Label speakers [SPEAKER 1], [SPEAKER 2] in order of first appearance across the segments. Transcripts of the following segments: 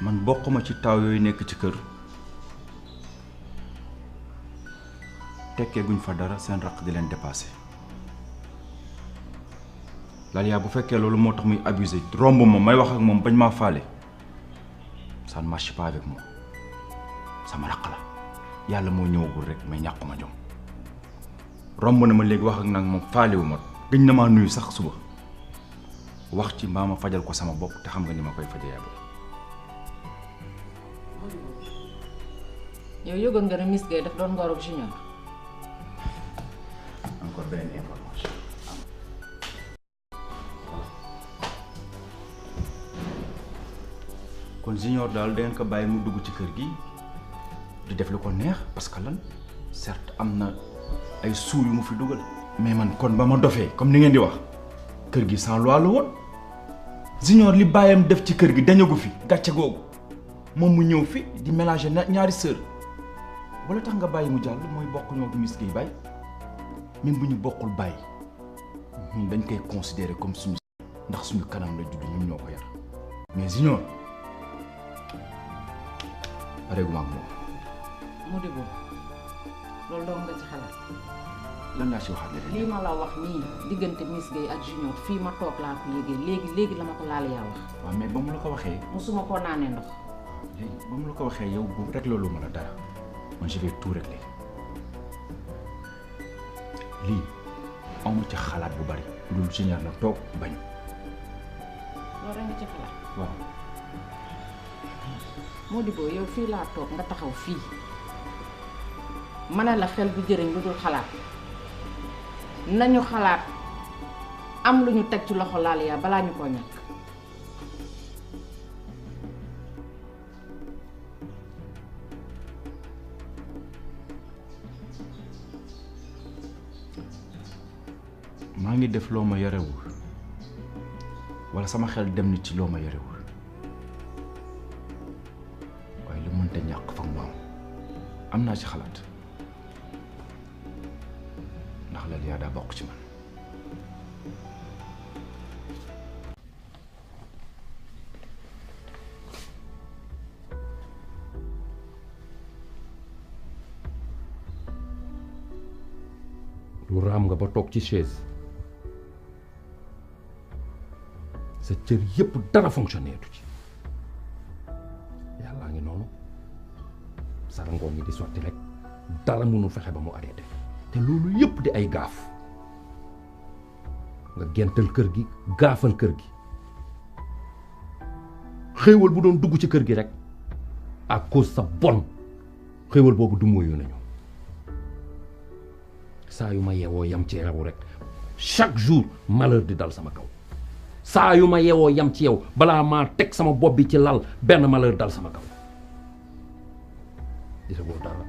[SPEAKER 1] man bokkuma ci taw yooyu nekk ci kër tekkee guñ fa dara seen raq di leen dépassé Laliya bu fekkee loolu moo tax muy abusé romb ma may wax ak moom bañ maa faale ça ne marche pas avec moi sama raq la yàlla moo ñëwagul rek mais ñàkkuma jom romb na ma léegi wax ak nag moom faalewu ma gëñ na maa nuyu sax suba wax ci mbaa ma fajal ko sama bopp te xam nga ni ma koy faje yaa
[SPEAKER 2] yow yëgoon nga ne Miss Gueye daf doon ngoroog Junior.
[SPEAKER 1] encore beneen information. kon Junior daal da ngeen ko bàyyi mu dugg ci kër gi di def lu ko neex parce que lan certes am na ay suu yu mu fi dugal. mais man kon ba ma dofee comme ni ngeen di wax kër gi sans loi la woon Junior li bàyyam def ci kër gi dañagu fi gàcce googu moom mu ñëw fi di mélanger ñaari sœur wala tax nga bàyyi mu jàll mooy bokk ñoo du Miss Gueye bàyyi même bu ñu bokkul bàyyi ñun dañ koy considérer comme suñu ndax suñu kanam la judd ñun ñoo ko yar mais Junior pareeguma ak moom.
[SPEAKER 2] Modibo loolu doon nga ci xalaat.
[SPEAKER 1] lan laa si waxaat léegi.
[SPEAKER 2] lii ma la wax nii diggante Miss Gueye ak Junior fii ma toog laa ko yëgee léegi la ma ko laal yaa wax.
[SPEAKER 1] waaw mais ba mu la ko waxee.
[SPEAKER 2] musuma koo naanee ndox.
[SPEAKER 1] léegi ba mu la ko waxee yow bu rek loolu ma la dara man je vais tout régler lii amu ci xalaat bu bari loolu Junior na toog bañ.
[SPEAKER 2] loolu rek nga ci xalaat.
[SPEAKER 1] waaw.
[SPEAKER 2] Modibo yow fii laa toog nga taxaw fii ma ne la xel bu jëriñ lu dul xalaat nañu xalaat am lu ñu teg ci loxo Laliya balaa ñu koo ñàkk.
[SPEAKER 1] maa ngi def loo ma yorewul walla sama xel dem nit ci loo ma yorewul waaye lu mënta ñàkk fa mu am naa ci xalaat ndax Laliya daa bokk ci man.
[SPEAKER 3] lu raam nga ba toog ci chaise sa cër yépp dara fonctionné tu ci yàllaa ngi noonu sarangoon ñi di sotti rek dara mënul fexe ba mu arrêté te loolu yépp di ay gaaf nga gental kër gi gaafal kër gi xéewal bu doon dugg ci kër gi rek à cause sa bon xéewal boobu du moyu nañu saa yu ma yeewoo yam ci raw rek chaque jour malheur di dal sama kaw saa yu ma yeewoo yam ci yow balaa maa teg sama bopp bi ci lal benn malheur dal sama kaw gisagoo dara.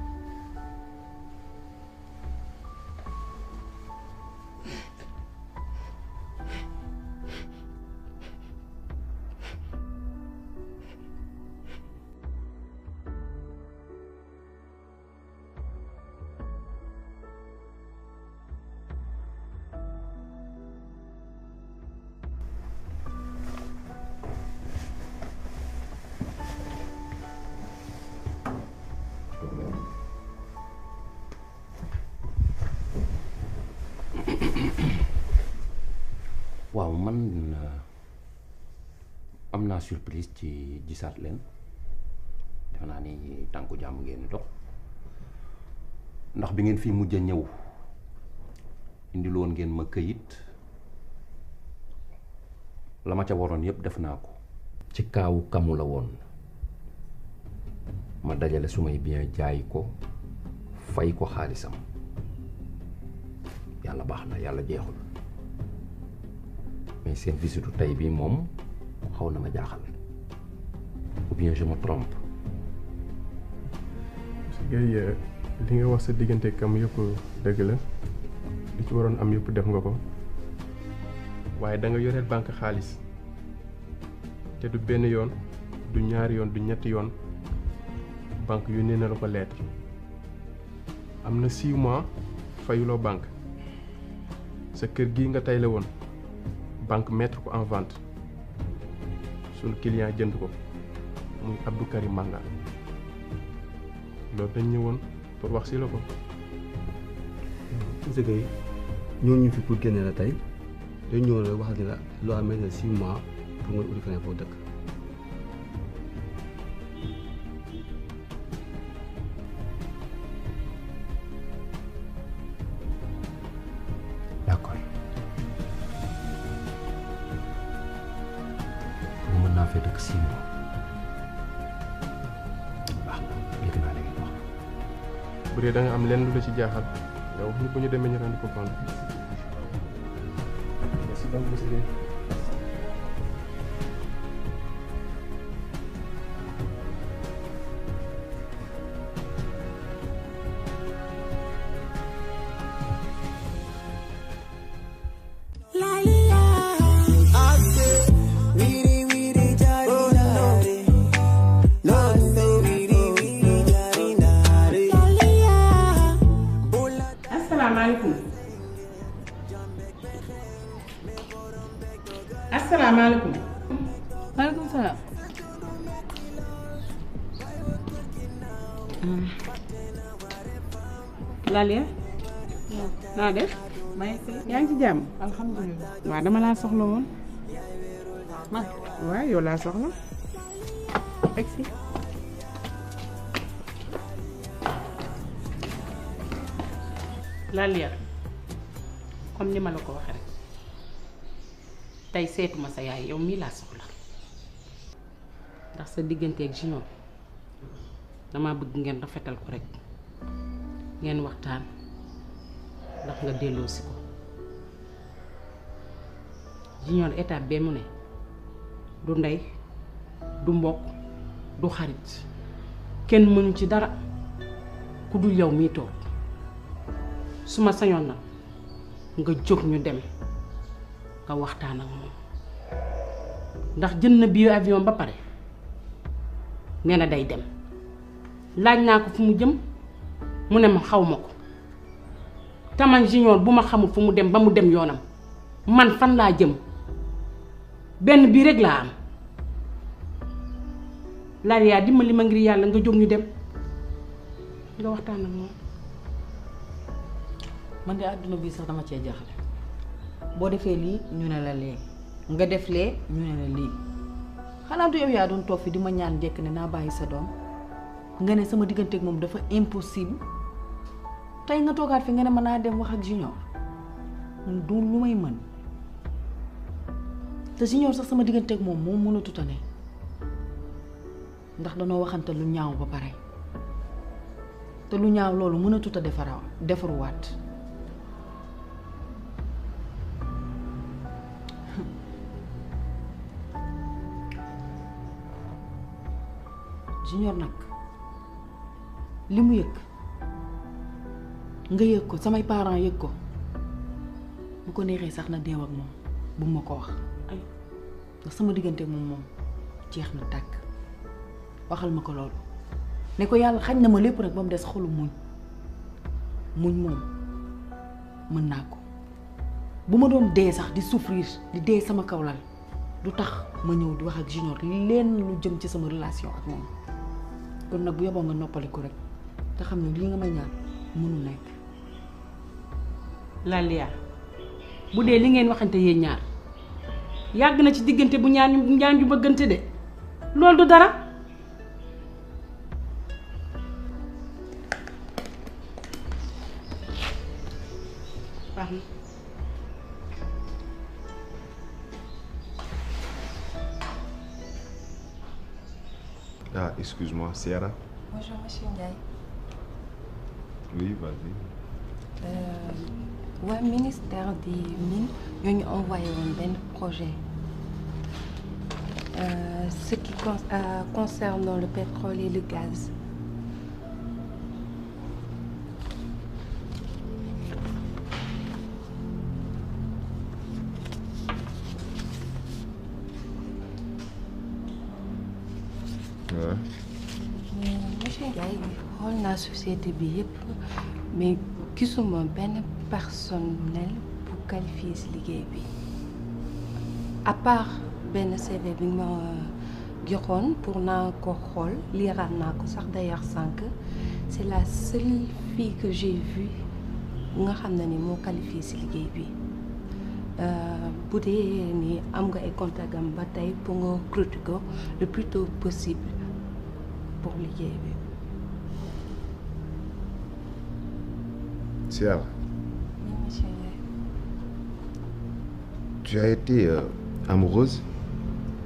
[SPEAKER 3] waaw man am naa surprise ci gisaat leen defe naa ni tànku jàmm ngeen di dox ndax bi ngeen fi mujj a ñëw indil woon ngeen ma këyit la ma ca waroon yépp def naa ko ci kaawu kamu la woon ma dajale sumay bien jaay ko fay ko xaalisam yàlla baax na yàlla jeexul mais seen visitu tey bii moom xaw na ma jaaxal ou bien je me trompe.
[SPEAKER 4] Gueye li nga wax sa diggante kam yëpp dëgg la li ci waroon am yëpp def nga ko waaye da nga yoreel banque xaalis te du benn yoon du ñaari yoon du ñetti yoon banque yónnee na la ko lettre am na 6 mois fayuloo banque sa kër gi nga tay la woon banque mettre ko en vente sunu client jënd ko muy Abdou Karim Manga loolu dañ ñëwoon pour wax si la ko.
[SPEAKER 5] monsieur Guèye ñooñu ñu fi pour génne la tey dañ ñëwoon rek wax ni la loo amee na 6 mois pour nga uti feneen foo dëkk.
[SPEAKER 3] d'accord mën naa fee dëkk 6 mois baax na dégg naa la ngeen wax.
[SPEAKER 4] bu dee da nga am lenn lu la ci jaaxal nga wax ñu bu ñu demee ñu rendre ko compte. merci donc monsieur Guèye.
[SPEAKER 2] asalaamaaleykum.
[SPEAKER 6] maaleykum salaam.
[SPEAKER 2] Lalia. naa def. yaa ngi ci jàmm.
[SPEAKER 6] alhamdulilah.
[SPEAKER 2] waaw dama laa soxla woon.
[SPEAKER 6] man.
[SPEAKER 2] waaw yow laa soxla. egsi.
[SPEAKER 6] Lalia comme ni ma la ko waxee rek tey seetuma sa yaay yow mii laa soxla ndax sa digganteeg Junior dama bëgg ngeen rafetal ko rek ngeen waxtaan ndax nga delloosi ko Junior étape bee mu ne du ndey du mbokk du xarit kenn mënu ci dara ku dul yow mii toog su ma sañoon na nga jóg ñu dem nga waxtaan ak moom ndax jënd na billet avion ba pare nee na day dem laaj naa ko fu mu jëm mu ne ma xaw ma ko taman Junior bu ma xamul fu mu dem ba mu dem yoonam man fan laa jëm benn bii rek laa am Lalia dimbali ma ngir yàlla nga jóg ñu dem nga waxtaan ak moom.
[SPEAKER 7] man de àdduna bi sax dama cee jaxle boo defee lii ñu ne la lee nga def lee ñu ne la lii xanaa du yow yaa doon toog fi di ma ñaan njëkk ne naa bàyyi sa doom nga ne sama diggante ak moom dafa impossible tey nga toogaat fi nga ne mën naa dem wax ak Junior man du lu may mën te Junior sax sama diggante ak moom mënatut a ne ndax danoo waxante lu ñaaw ba pare te lu ñaaw loolu mënatut a defaruwaat Junior nag li mu yëg nga yëg ko samay parents yëg ko bu ko neexee sax na deew ak moom bu ma ko wax ay ndax sama diggante moom jeex na tàkk waxal ma ko loolu ne ko yàlla xañ na ma lépp rek ba mu des xolu muñ moom mën naa ko bu ma doon dee sax di souffrir di dee sama kaw lal du tax ma ñëw di wax ak Junior leen lu jëm ci sama relation ak moom kon nag bu yeboo nga noppaliku rek te xam ne lii nga may ñaan mënu nekk.
[SPEAKER 6] Lalia bu dee li ngeen waxante yéen ñaar yàgg na ci diggante bu ñaan ju bëggante de loolu du dara.
[SPEAKER 8] Ah, excuse-moi, Sierra.
[SPEAKER 9] Bonjour, monsieur Ndiaye.
[SPEAKER 8] Oui, vas-y.
[SPEAKER 9] Ouais, ministère des Mines, nous avons envoyé un projet. Ce qui concerne le pétrole et le gaz. Monsieur Ndiaye, xool naa société bi yëpp mais gisuma benn personnel bu qualifié si liggéey bi à part benn CV bi ma joxoon pour naa ko xool liiraat naa ko sax d'ailleurs sànq c'est la seule fille que j'ai vue nga xam ne ni moo qualifié ci liggéey bi bu dee ni am nga ay contact am ba tey pour nga recruter ko le plus tôt possible pour liggéey bi.
[SPEAKER 8] Ciara, tu as été amoureuse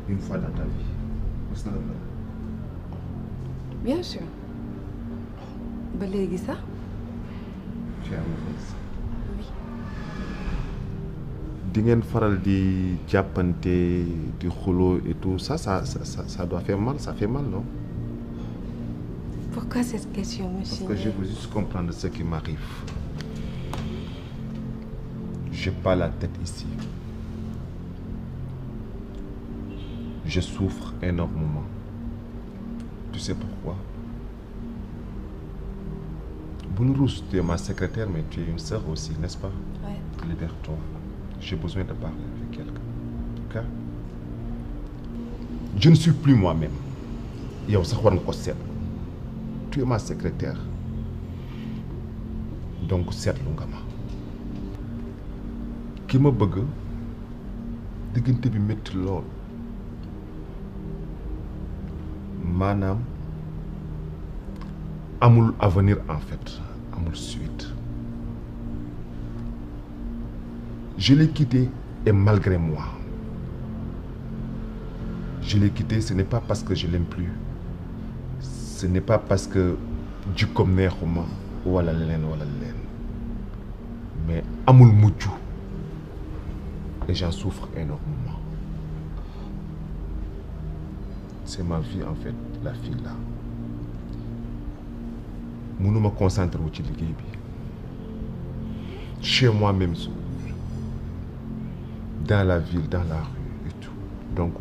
[SPEAKER 8] une fois dans ta vie. Mës na la mel.
[SPEAKER 9] Bien sûr. Ba léegi sax.
[SPEAKER 8] Tu es amoureuse.
[SPEAKER 9] Oui.
[SPEAKER 8] Di ngeen faral di jàppante di xuloo et tout ça doit faire mal, ça fait mal, non?
[SPEAKER 9] Pourquoi cette question, monsieur?
[SPEAKER 8] Parce que je veux juste comprendre ce qui m'arrive. J'ai pas la tête ici. Je souffre énormément. Tu sais pourquoi? Bounous, tu es ma secrétaire, mais tu es une sœur aussi, n'est-ce pas?
[SPEAKER 9] Ouais.
[SPEAKER 8] Libère-toi. J'ai besoin de parler avec quelqu'un. Ok? Je ne suis plus moi-même. Yow sax war nga ko seet. Tu es ma secrétaire. Donc seetlu nga ma. Ki ma bëgg diggante bi métti lool. Maanaam amul avenir en fait, amul suite. Je l'ai quitté et malgré moi. Je l'ai quitté, ce n'est pas parce que je l'aime plus. Ce n'est pas parce que jikkoom neexuma wala leen. Mais amul mujj. Et j'en souffre énormément. C'est ma vie en fait, la fille là. Mënuma concentrer wu ci liggéey bi. Chez moi même, dans la ville, dans la rue et tout. Donc,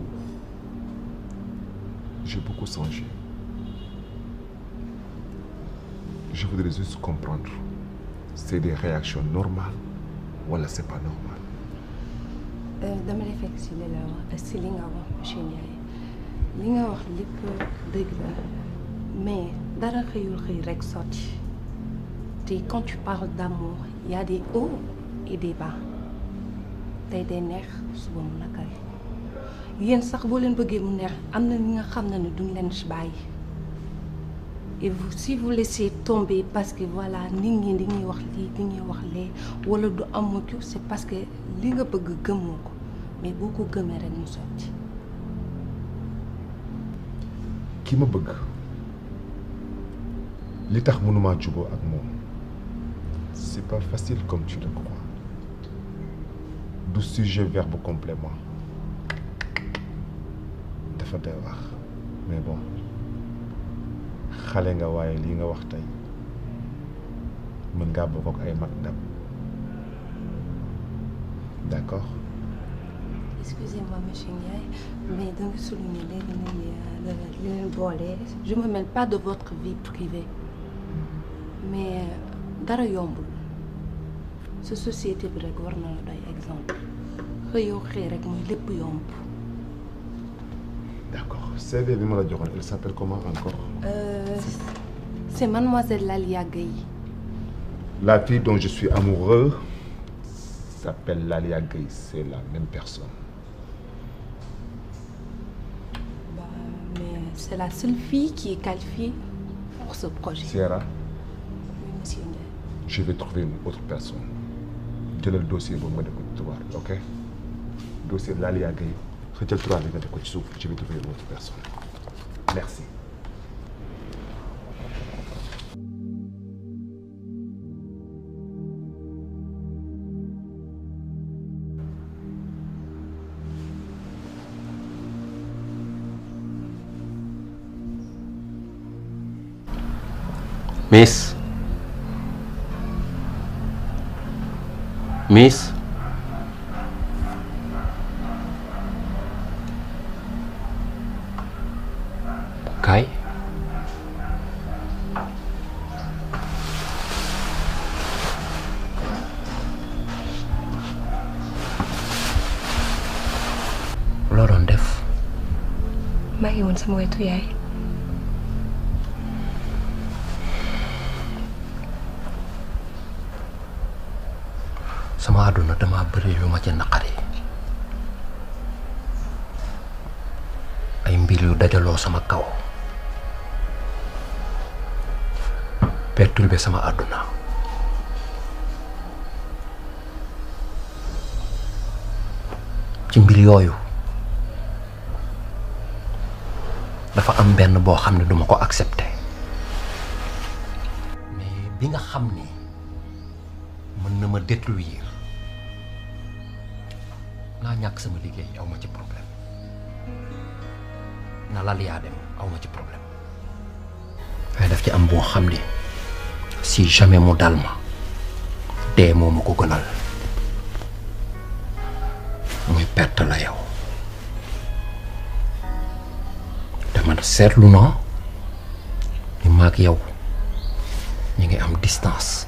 [SPEAKER 8] j'ai beaucoup changé. Je voudrais juste comprendre. C'est des réactions normales wala c'est pas normal.
[SPEAKER 9] Dama lay fekk si li la wax si li nga wax monsieur Ndiaye li nga wax lépp dëgg la mais dara xëyul xëy rek sotti te quand tu parles d'amour il y a des hauts et des bas tey day neex suba mu nakari yéen sax boo leen bëggee mu neex am na ñi nga xam ne duñ leen si bàyyi et vous si vous laissez tomber parce que voilà nit ñi dañuy wax lii dañuy wax lee wala du amuñu c'est parce que li nga bëgg gëmoo ko mais boo ko gëmee rek mu sotti.
[SPEAKER 8] Ki ma bëgg li tax mënuma juboo ak moom c'est pas facile comme tu le crois. Du sujet verbe complément dafa doy wax mais bon xale nga waaye lii nga wax tey mën ngaa bokk ak ay mag ndam d'accord.
[SPEAKER 9] Excusez-moi monsieur Ndiaye mais da nga souligner léegi ni li leen boole je me mêle pas de votre vie privée mais dara yombul sa société bi rek war na la doy exemple xëyoo xëy rek mooy lépp yomb.
[SPEAKER 8] D'accord. CV bi ma la joxoon elle s'appelle comment encore?
[SPEAKER 9] C'est mademoiselle Lalia Gueye.
[SPEAKER 8] La fille dont je suis amoureux s'appelle Lalia Gueye, c'est la même personne.
[SPEAKER 9] Bah, mais c'est la seule fille qui est qualifiée pour ce projet.
[SPEAKER 8] Ciara.
[SPEAKER 9] Oui, monsieur Ndiaye.
[SPEAKER 8] Je vais trouver une autre personne. Jëlal dossier boobu nga def ko ci tiroir, ok? Dossier Lalia Gueye. Xëccal tiroir bi nga def ko ci suuf, je vais trouver une autre personne. Merci.
[SPEAKER 3] Miss kaay loo doon def
[SPEAKER 9] maa ngi woon sama wetu yaay.
[SPEAKER 3] sama àdduna dama bëri yu ma ci naqari ay mbir yu dajaloo sama kaw perturbé sama àdduna ci mbir yooyu dafa am benn boo xam ne duma ko accepté mais bi nga xam ni mën na ma détruire naa ñàkk sama liggéey aw ma ci problème na lal yaa dem aw ma ci problème waaye daf ci am boo xam ni si jamais mu dal ma dee moo ma ko gënal muy perte la yow te man seetlu naa ni maag yow ñu ngi am distance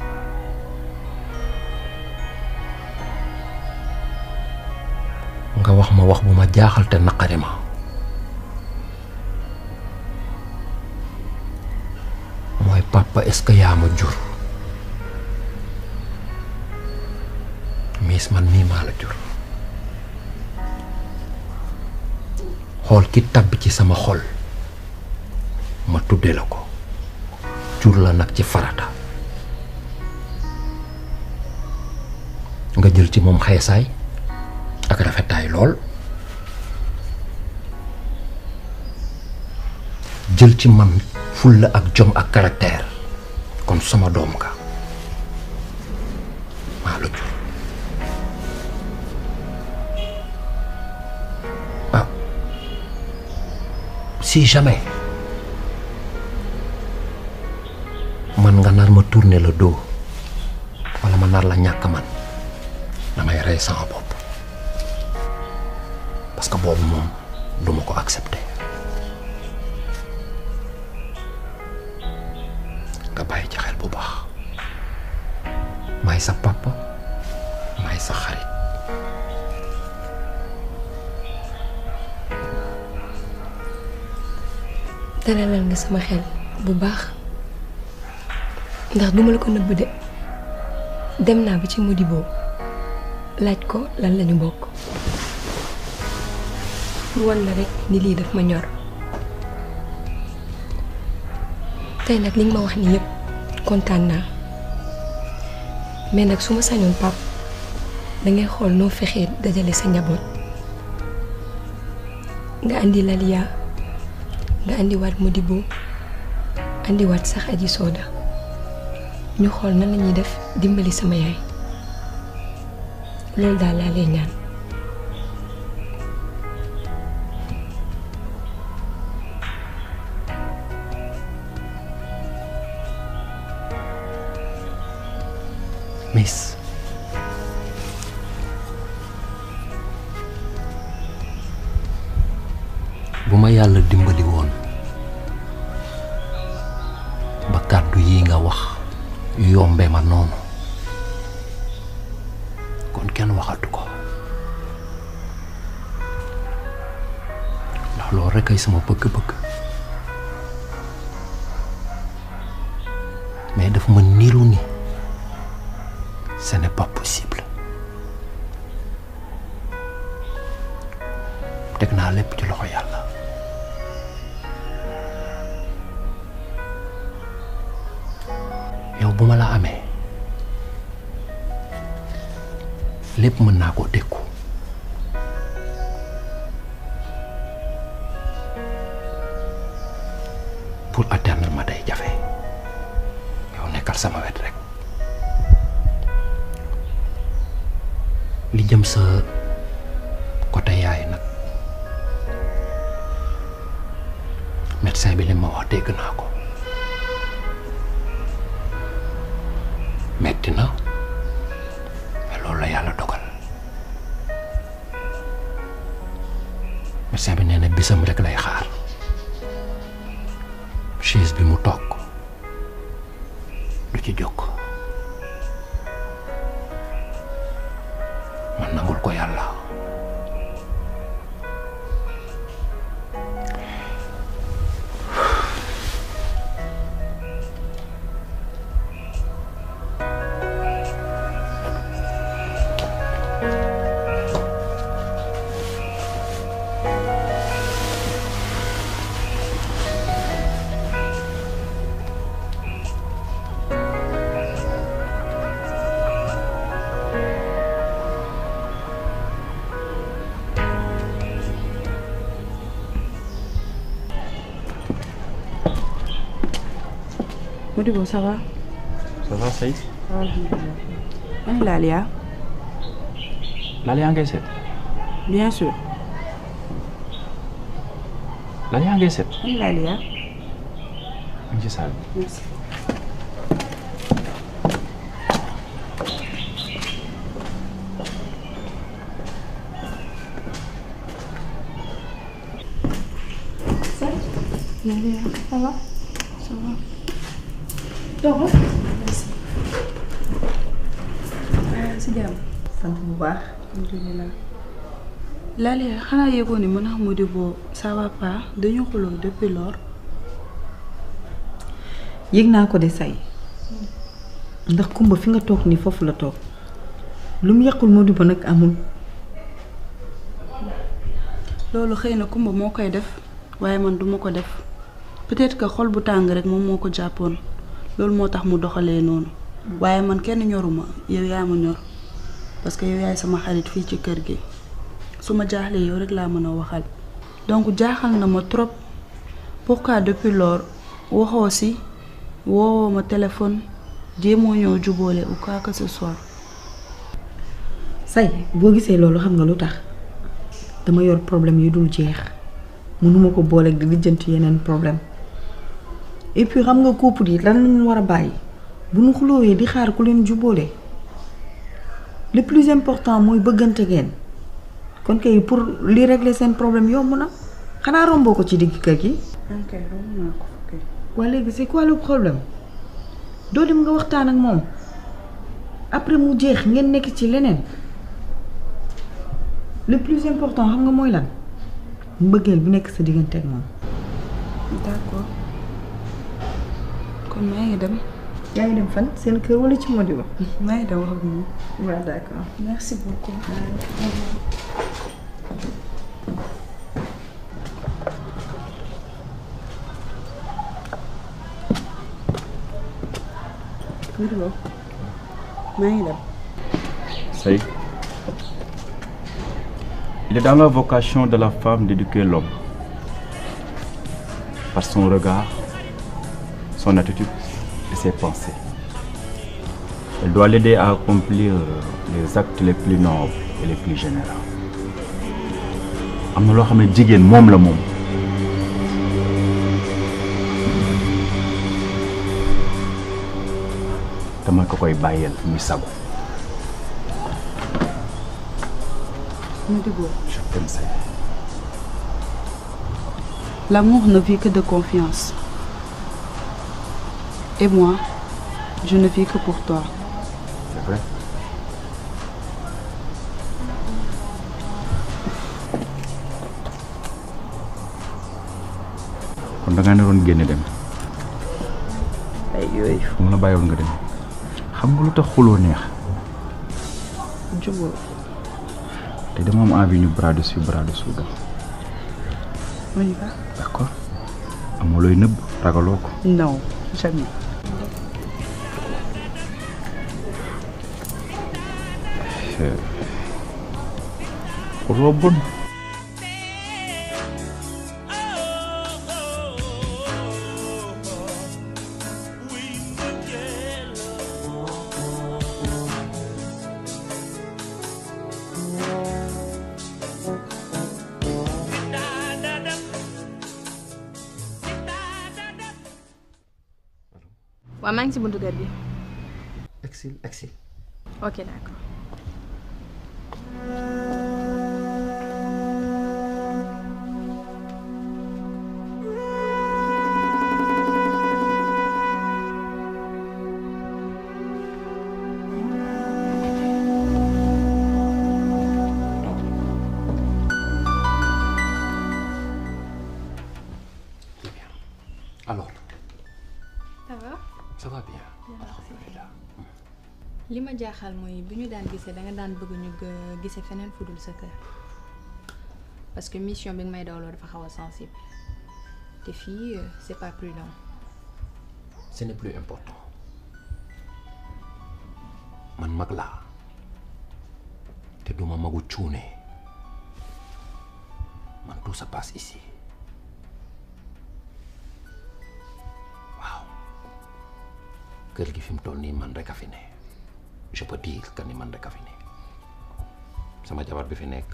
[SPEAKER 3] nga wax ma wax bu ma jaaxal te naqari ma mooy papa est-ce que yaa ma jur miis man mii maa la jur xool ki tabb ci sama xol ma tudde la ko jur la nag ci farata nga jël ci moom xeesaay ak rafetaay lool jël ci man fulla ak jom ak caractère kon sama doom nga maa la jur ah si jamais man nga nar ma tourner le dos wala ma nar la ñàkk man damay rey sama bopp parce que boobu moom duma ko accepter nga bàyyi ci xel bu baax maay sa papa maay sa xarit
[SPEAKER 9] dalalal nga sama xel bu baax ndax duma la ko nëbb de dem naa ba ci Modibo laaj ko lan lañu bokk pour wan la rek ni lii daf ma ñor tey nag li nga ma wax ni yëpp kontaan naa mais nag su ma sañoon pap dangay xool noo fexee dajale sa njaboot nga andi Laliya nga andiwaat Modibo andiwaat sax Aji Soda ñu xool nan lañuy def dimbali sama yaay loolu daal laa lay ñaan
[SPEAKER 3] Miss bu ma yàlla dimbali woon ba kàddu yi nga wax yombe ma noonu kon kenn waxatu ko ndax loolu rekk ay sama bëgg-bëgg mais daf ma niru ni ce n'est pas possible teg naa lépp ci loxo yàlla yow bu ma la amee lépp mën naa koo dékku pour atteindre ma day jafe yow nekkal sama wet rek li jëm sa côté yaay nag médecin bi li ma wax dégg naa ko metti na mais loolu la yàlla dogal médecin bi nee na bisam rek lay xaar chaise bi mu toog du ci jóg man nangul ko yàlla
[SPEAKER 7] Modibo, ça va?
[SPEAKER 1] Ça va Sey?
[SPEAKER 7] Alhamdulillah. Ani Lalia?
[SPEAKER 1] Lalia ngay seet?
[SPEAKER 7] Bien sûr.
[SPEAKER 1] Lalia ngay seet?
[SPEAKER 7] Ani Lalia?
[SPEAKER 1] mu ngi ci salle bi.
[SPEAKER 7] Merci.
[SPEAKER 9] Lalia, ça va? Ça va. Toogal. Merci. Si jàmm.
[SPEAKER 7] sant bu baax.
[SPEAKER 9] Alhamdulillah.
[SPEAKER 7] Lalia xanaa yëgoon ni mën a Modibo ça va pas dañu xuloo depuis lors.
[SPEAKER 10] yëg naa ko de say ndax Kumba fi nga toog ni foofu la toog lu mu yàqul Modibo nag amul.
[SPEAKER 7] loolu xëy na Kumba moo koy def waaye man duma ko def peut-être que xol bu tàng rek moom moo ko jàppoon loolu moo tax mu doxalee noonu waaye man kenn ñoruma yow yaa ma ñor parce que yow yaay sama xarit fii ci kër gi su ma jaaxlee yow rek laa mën a waxal. donc jaaxal na ma trop pourquoi depuis lors waxoo si woowoo ma téléphone jéemoo ñëw jubóole ou quoi que ce soit.
[SPEAKER 10] say boo gisee loolu xam nga lu tax dama yor problème yu dul jeex mënuma ko boole di lijjanti yeneen problème et puis xam nga couple yi lan lañu war a bàyyi bu ñu xuloowee di xaar ku leen jubóole le plus important mooy bëggante ngeen kon kay pour li régler seen problème yomb na xanaa romboo ko ci digg kër gi.
[SPEAKER 7] ok romb naa ko ok.
[SPEAKER 10] waa léegi c'est quoi le problème doo dem nga waxtaan ak moom après mu jeex ngeen nekk ci leneen le plus important xam nga mooy lan mbëggeel bi nekk sa diggante ak moom.
[SPEAKER 7] d'accord kon maa ngi dem.
[SPEAKER 10] yaa ngi dem fan seen kër wala ci Modibo.
[SPEAKER 7] maa ngi dem wax ak moom.
[SPEAKER 10] waaw d'accord.
[SPEAKER 7] merci beaucoup. Modibo maa ngi dem.
[SPEAKER 1] Sey, il est dans la vocation de la femme d'éduquer l'homme par son regard, son attitude et ses pensées. Elle doit l'aider à accomplir les actes les plus nobles et les plus généreux. am na loo xam ne jigéen moom la moom. dama ko koy bàyyeel muy sago.
[SPEAKER 7] Modibo,
[SPEAKER 1] je t'aime Sey.
[SPEAKER 7] l'amour ne vit que de confiance. Et moi, je ne vis que pour toi.
[SPEAKER 1] C'est vrai. kon da ngaa naroon génne dem.
[SPEAKER 10] ay yooyu.
[SPEAKER 1] fu mu la bàyyiwoon nga dem. xam nga lu tax xuloo neex.
[SPEAKER 10] jubóo.
[SPEAKER 1] te dama am envie ñu bras dessus bras dessous dox.
[SPEAKER 7] On y va?
[SPEAKER 1] D'accord. amoo looy nëbb ragaloo ko.
[SPEAKER 7] Non, jamais.
[SPEAKER 1] xuloo bon.
[SPEAKER 9] waaw maa ngi ci buntu kër gi.
[SPEAKER 5] Exil, exil.
[SPEAKER 9] ok d'accord.
[SPEAKER 3] Alors,
[SPEAKER 9] ça va.
[SPEAKER 3] ça va bien. Alhamdulillah.
[SPEAKER 11] li ma jaaxal mooy bi ñu daan gisee danga daan bëgg ñu gisee feneen fudul sa kër parce que mission bi nga may dawloo dafa xaw a sensible te fii c'est pas prudent.
[SPEAKER 3] Ce n'est plus important man mag laa te duma magu cuune man tout se passe ici waaw kër gi fi mu toll nii man rek a fi ne je peux dire que ni man rek a fi ne sama jabar bi fi nekk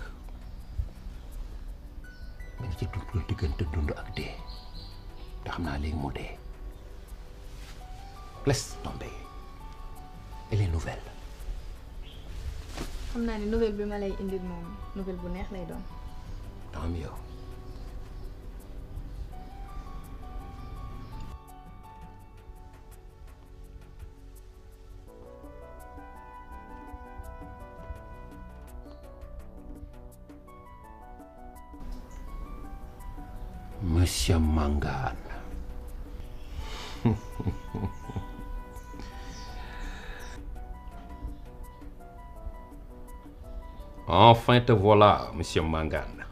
[SPEAKER 3] mi ngi ci dund diggante dund ak dee te xam naa léegi mu dee laisse tomber elle est nouvelle.
[SPEAKER 11] xam naa ni nouvelle bi ma lay indil moom nouvelle bu neex lay doon.
[SPEAKER 3] tant mieux. Monsieur Mangane. Enfin te voilà, Monsieur Mangane.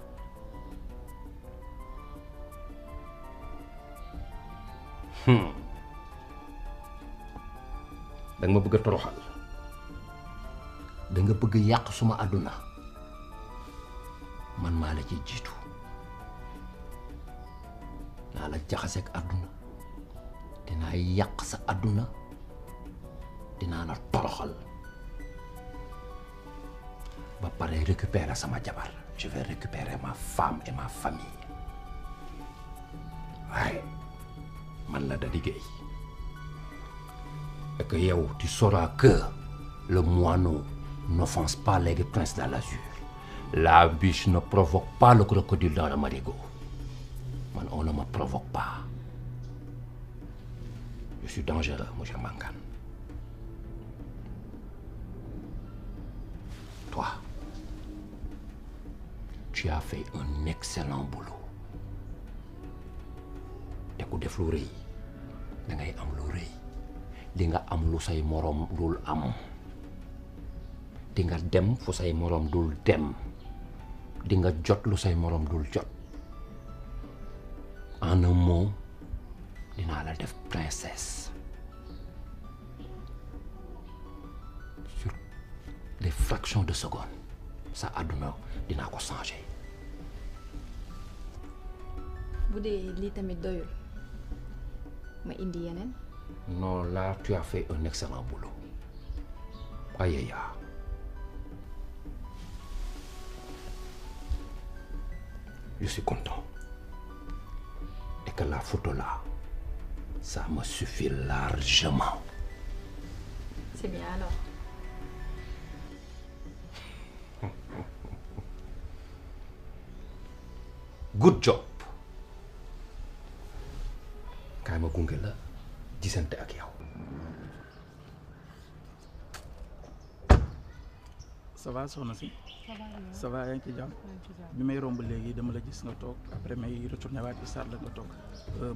[SPEAKER 3] Danga ma bëgg a toroxal. Danga bëgg yàq suma àdduna. Man maa la ci jiitu. Naa la jaxase ak àdduna. Dinaa yàq sa àdduna. Dinaa la toroxal. Ba pare récupérer sama jabar. Je vais récupérer ma femme et ma famille. Ouais. Man la Dadi Gueye. Et que yow, tu sauras que le moineau n'offense pas les princes dans l'azur. La biche ne provoque pas le crocodile dans le marigot. Man, on ne me provoque pas. Je suis dangereux, monsieur Mangane. Toi, tu as fait un excellent boulot. Te ku def lu rëy da ngay am lu rëy di nga am lu say morom dul am di nga dem fu say morom dul dem di nga jot lu say morom dul jot en un mot dinaa la def princesse sur des fractions de seconde sa àdduna dinaa ko changer.
[SPEAKER 11] bu dee lii tamit doyul ma indi yeneen.
[SPEAKER 3] Non, là tu as fait un excellent boulot. Aïe. Je suis content. Et que la photo là, ça me suffit largement.
[SPEAKER 11] C'est bien alors.
[SPEAKER 3] Good job. Kaay ma gunge la gisante ak yow.
[SPEAKER 12] Ça va soxna si. Ça va yaa ngi ci jàmm. bi may romb léegi dama la gis nga toog après may retourné waat isaat la nga toog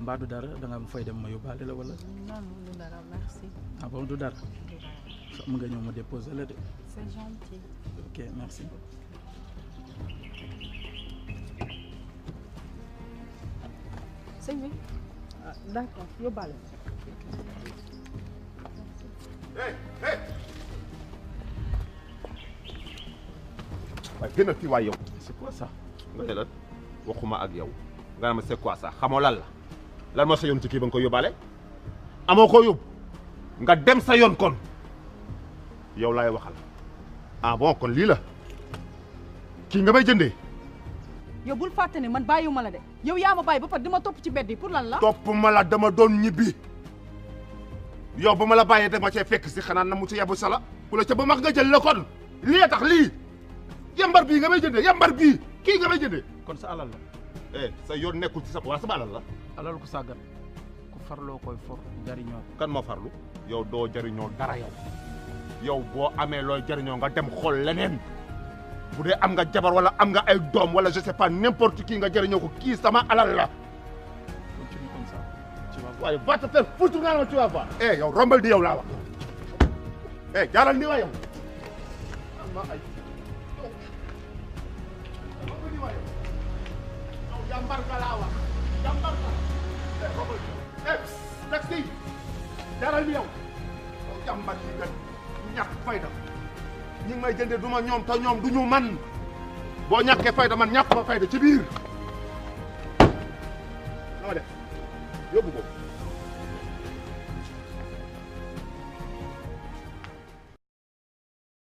[SPEAKER 12] mbaa du dara da nga am fooy dem ma yóbbaale la wala.
[SPEAKER 7] Non, du dara, merci.
[SPEAKER 12] Ah bon, du dara. Xam nga ñëw ma déposer la de.
[SPEAKER 7] C'est gentil.
[SPEAKER 12] Ok, merci.
[SPEAKER 7] Sëñ bi. Ah, d'accord, yóbbaale.
[SPEAKER 8] waaye génn fii waay yow.
[SPEAKER 12] C'est quoi ça?
[SPEAKER 8] nga ne lan waxuma ak yow nga ne ma c'est quoi ça xamoo lan la lan moo sa yoon ci kii ba nga koy yóbbaale amoo koo yóbbu nga dem sa yoon kon yow laay waxal. Ah bon kon lii la kii nga may jëndee.
[SPEAKER 7] yow bul fàtte ne man bàyyiwuma la de yow yaa ma bàyyi ba pare di ma topp ci mbedd yi pour lan la.
[SPEAKER 8] topp ma la dama doon ñibbi yow ba ma la bàyyee dama cee fekk si xanaa na mu ci yebu sala ku la ca ba max nga jël la kon lii tax lii yambar bii nga may jëndee yambar bii kii nga may jëndee.
[SPEAKER 12] kon sa alal la.
[SPEAKER 8] sa yoon nekkul ci sa waa sama alal la.
[SPEAKER 12] alal ku sàggat ku farloo koy for jariñoo ko.
[SPEAKER 8] kan moo farlu yow doo jariñoo dara yow boo amee looy jariñoo nga dem xool leneen bu dee am nga jabar wala am nga ay doom wala je sais pas n'importe qui nga jariñoo ko kii sama alal la.
[SPEAKER 12] Continue comme ça. Tu vas voir.
[SPEAKER 8] waaye va te faire foutre naa la tu vas voir. Yow rombal di yow laa wax jaaral ni waayam ma ay jàmbar nga laa wax jàmbar nga taxi jaaral ni yow jàmbar yi nga ñàkk fayda ñi ngi may jënde du ma ñoom te ñoom du ñu man boo ñàkkee fayda man ñàkk ma fayda ci biir na ma def yóbbu ko